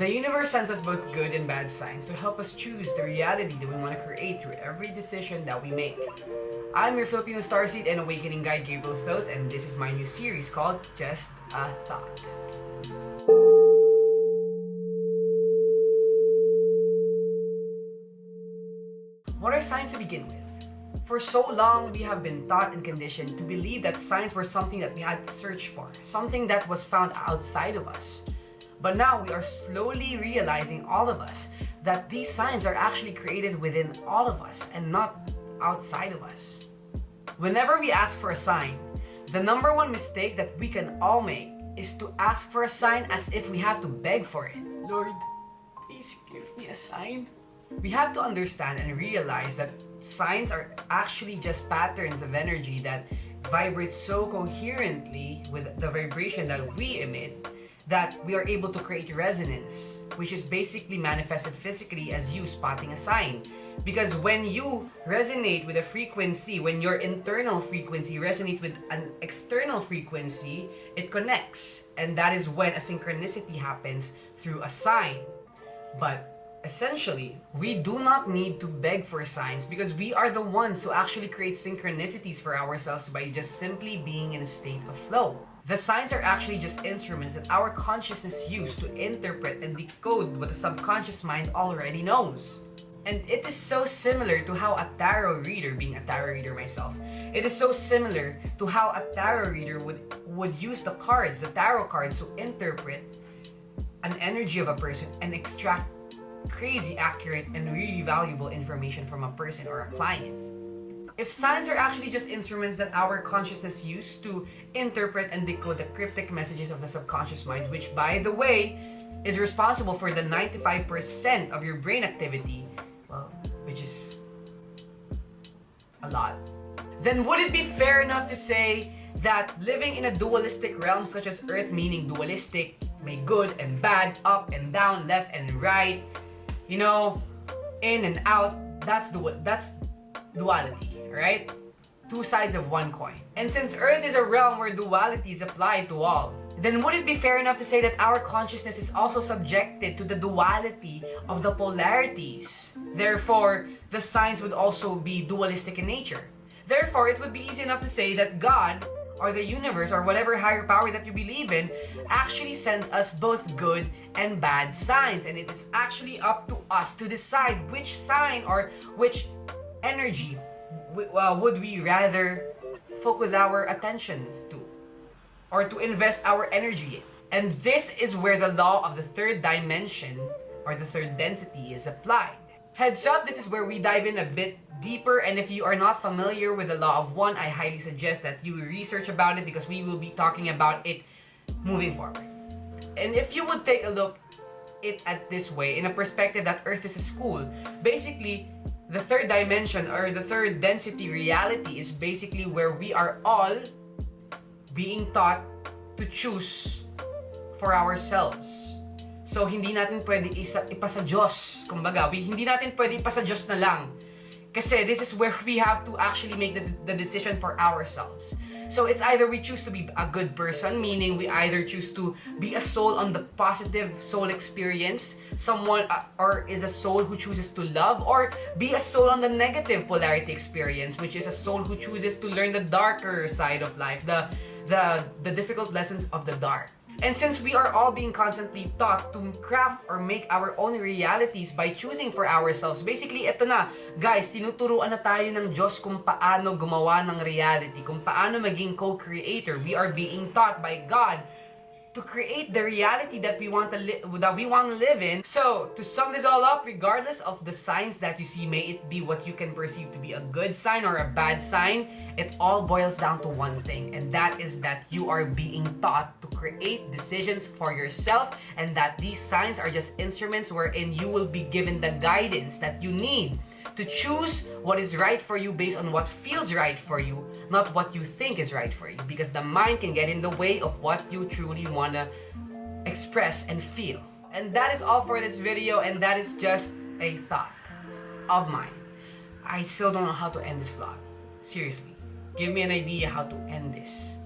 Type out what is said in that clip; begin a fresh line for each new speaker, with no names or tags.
The universe sends us both good and bad signs to help us choose the reality that we want to create through every decision that we make. I'm your Filipino starseed and awakening guide, Gabriel Thoth, and this is my new series called Just a Thought. What are signs to begin with? For so long, we have been taught and conditioned to believe that signs were something that we had to search for, something that was found outside of us. But now we are slowly realizing, all of us, that these signs are actually created within all of us and not outside of us. Whenever we ask for a sign, the number one mistake that we can all make is to ask for a sign as if we have to beg for it. Lord, please give me a sign. We have to understand and realize that signs are actually just patterns of energy that vibrate so coherently with the vibration that we emit that we are able to create resonance, which is basically manifested physically as you spotting a sign. Because when you resonate with a frequency, when your internal frequency resonates with an external frequency, it connects. And that is when a synchronicity happens through a sign. But essentially, we do not need to beg for signs because we are the ones who actually create synchronicities for ourselves by just simply being in a state of flow. The signs are actually just instruments that our consciousness uses to interpret and decode what the subconscious mind already knows. And it is so similar to how a tarot reader, being a tarot reader myself, it is so similar to how a tarot reader would use the cards, the tarot cards, to interpret an energy of a person and extract crazy accurate and really valuable information from a person or a client. If signs are actually just instruments that our consciousness uses to interpret and decode the cryptic messages of the subconscious mind, which by the way is responsible for the 95% of your brain activity, well, which is a lot, then would it be fair enough to say that living in a dualistic realm such as Earth, meaning dualistic, may good and bad, up and down, left and right, you know, in and out, that's duality, right? Two sides of one coin. And since Earth is a realm where duality is applied to all, then would it be fair enough to say that our consciousness is also subjected to the duality of the polarities? Therefore, the signs would also be dualistic in nature. Therefore, it would be easy enough to say that God, or the universe, or whatever higher power that you believe in, actually sends us both good and bad signs. And it is actually up to us to decide which sign or which energy would we rather focus our attention to, or to invest our energy in. And this is where the law of the third dimension, or the third density, is applied. Heads up, this is where we dive in a bit deeper, and if you are not familiar with the law of one, I highly suggest that you research about it because we will be talking about it moving forward. And if you would take a look at this way, in a perspective that Earth is a school, basically the third dimension or the third density reality is basically where we are all being taught to choose for ourselves. So hindi natin pwede ipasa Diyos, kumbaga, hindi natin pwede ipasa Diyos na lang. Kasi this is where we have to actually make the decision for ourselves. So it's either we choose to be a good person, meaning we either choose to be a soul on the positive soul experience, someone or is a soul who chooses to love, or be a soul on the negative polarity experience, which is a soul who chooses to learn the darker side of life, the difficult lessons of the dark. And since we are all being constantly taught to craft or make our own realities by choosing for ourselves, basically, eto na, guys, tinuturuan na tayo ng Diyos kung paano gumawa ng reality, kung paano maging co-creator. We are being taught by God to create the reality that we want to live in. So, to sum this all up, regardless of the signs that you see, may it be what you can perceive to be a good sign or a bad sign, it all boils down to one thing, and that is that you are being taught to create decisions for yourself, and that these signs are just instruments wherein you will be given the guidance that you need to choose what is right for you based on what feels right for you, not what you think is right for you, because the mind can get in the way of what you truly want to express and feel. And that is all for this video, and that is just a thought of mine. I still don't know how to end this vlog. Seriously, give me an idea how to end this.